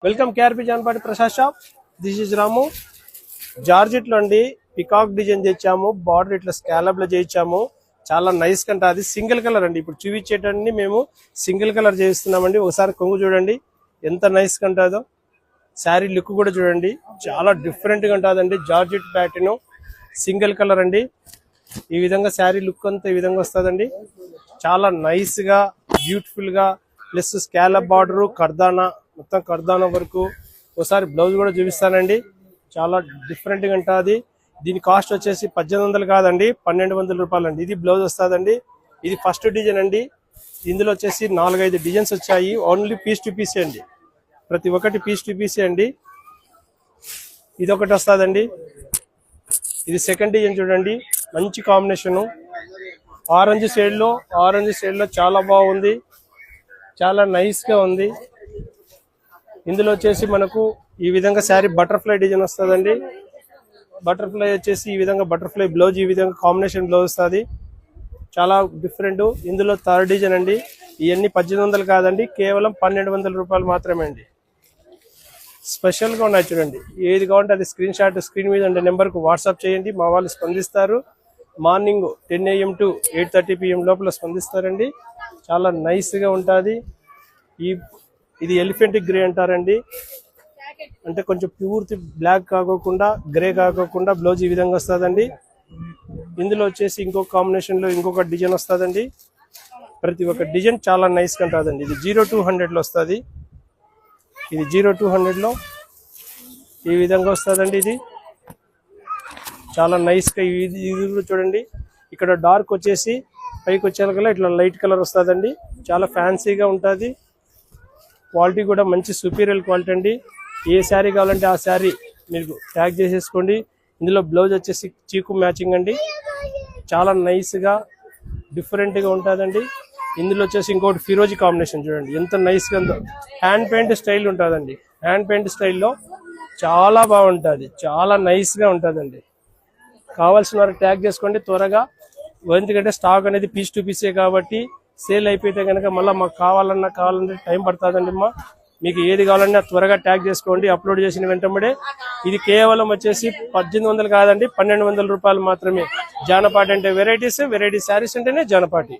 Welcome KRP Janpati Prasad shop. This is Ramu. Georgette లో అండి peacock design తెచ్చాము. బార్డర్ ఇట్లా స్కాలప్ లో చేయించాము. చాలా నైస్ కంట. అది సింగిల్ కలర్ అండి. ఇప్పుడు చూపించేటండి మేము సింగిల్ కలర్ చేయిస్తున్నామండి. ఒకసారి కొంగు చూడండి ఎంత నైస్ కంటాదో. శారీ లుక్ కూడా చూడండి చాలా డిఫరెంట్ గా ఉంటుందండి. జార్జెట్ ప్యాటర్న్ సింగిల్ కలర్ అండి. ఈ విధంగా శారీ లుక్ అంతా ఈ విధంగా వస్తుందండి. చాలా నైస్ గా బ్యూటిఫుల్ గా ప్లస్ స్కాలప్ బార్డర్ కర్దానా మొత్తం కర్దానా వరకు. ఒకసారి బ్లౌజ్ కూడా చూపిస్తానండి. చాలా డిఫరెంట్ గా ఉంటుంది. దీని కాస్ట్ వచ్చేసి 1800 కాదండి 1200 రూపాయలు అండి. ఇది బ్లౌజ్ వస్తుందండి. ఇది ఫస్ట్ డిజైన్ అండి. ఇందులో వచ్చేసి 4-5 డిజైన్స్ వచ్చాయి. ఓన్లీ పీస్ టు పీసే అండి. ప్రతి ఒక్కటి పీస్ టు పీసే అండి. ఇది ఒకటి వస్తుందండి. ఇది సెకండ్ డిజైన్ చూడండి. మంచి కాంబినేషన్ ఆరెంజ్ షేడ్ లో చాలా బాగుంది. చాలా నైస్ గా ఉంది. ఇందులో వచ్చేసి మనకు ఈ విధంగా శారీ బటర్ఫ్లై డిజైన్ వస్తుందండి. బటర్ఫ్లై వచ్చేసి ఈ విధంగా బటర్ఫ్లై బ్లౌజ్ ఈ విధంగా కాంబినేషన్ బ్లౌజ్ వస్తుంది. చాలా డిఫరెంట్. ఇందులో థర్డ్ డిజైన్ అండి. ఇవన్నీ 1800 కాదండి కేవలం 1200 రూపాయలు మాత్రమే అండి. స్పెషల్ గా ఉన్నాయి చూడండి. ఏది కావాలంటే అది స్క్రీన్ షాట్ స్క్రీన్ మీద ఉండే నెంబర్ కు వాట్సాప్ చేయండి. మా వాళ్ళు స్పందిస్తారు. మార్నింగ్ 10 AM to 8:30 PM లోపల స్పందిస్తారండి. చాలా నైస్ గా ఉంటుంది. ఇది ఎలిఫెంట్ గ్రే అంటారండి. అంటే కొంచెం పూర్తి బ్లాక్ కాకోకుండా గ్రే కాకోకుండా బ్లౌజ్ ఈ విధంగా వస్తుందండి. ఇందులో వచ్చేసి ఇంకొక కాంబినేషన్ లో ఇంకొక డిజైన్ వస్తుందండి. ప్రతి ఒక్క డిజైన్ చాలా నైస్ గా ఉంటుందండి. ఇది 0200 లో వస్తుంది. ఇది 0200 లో ఈ విధంగా వస్తుందండి. ఇది చాలా నైస్ గా ఇది చూడండి. ఇక్కడ డార్క్ వచ్చేసి పైకి వచ్చేలా ఇట్లా లైట్ కలర్ వస్తుందండి. చాలా ఫ్యాన్సీగా ఉంటుంది. క్వాలిటీ కూడా మంచి సుపీరియర్ క్వాలిటీ అండి. ఏ శారీ కావాలంటే ఆ శారీ మీరు ట్యాగ్ చేసేసుకోండి. ఇందులో బ్లౌజ్ వచ్చేసి చీకు మ్యాచింగ్ అండి. చాలా నైస్ గా డిఫరెంట్ గా ఉంటుందండి. ఇందులో వచ్చేసి ఇంకోటి ఫిరోజీ కాంబినేషన్ చూడండి ఎంత నైస్ గా ఉందో. హ్యాండ్ పెయింట్ స్టైల్ ఉంటుందండి. హ్యాండ్ పెయింట్ స్టైల్లో చాలా బాగుంటుంది. చాలా నైస్ గా ఉంటుందండి. కావాల్సిన వారు ట్యాగ్ చేసుకోండి త్వరగా. ఎందుకంటే స్టాక్ అనేది పీస్ టు పీసే కాబట్టి సేల్ అయిపోతే కనుక మళ్ళీ మాకు కావాలంటే టైం పడుతుందండి. మీకు ఏది కావాలన్నా త్వరగా ట్యాగ్ చేసుకోండి. అప్లోడ్ చేసిన వెంటనే. ఇది కేవలం వచ్చేసి 1800 కాదండి 1200 రూపాయలు మాత్రమే. జానపాటి అంటే వెరైటీ శారీస్ అంటేనే జానపాటి.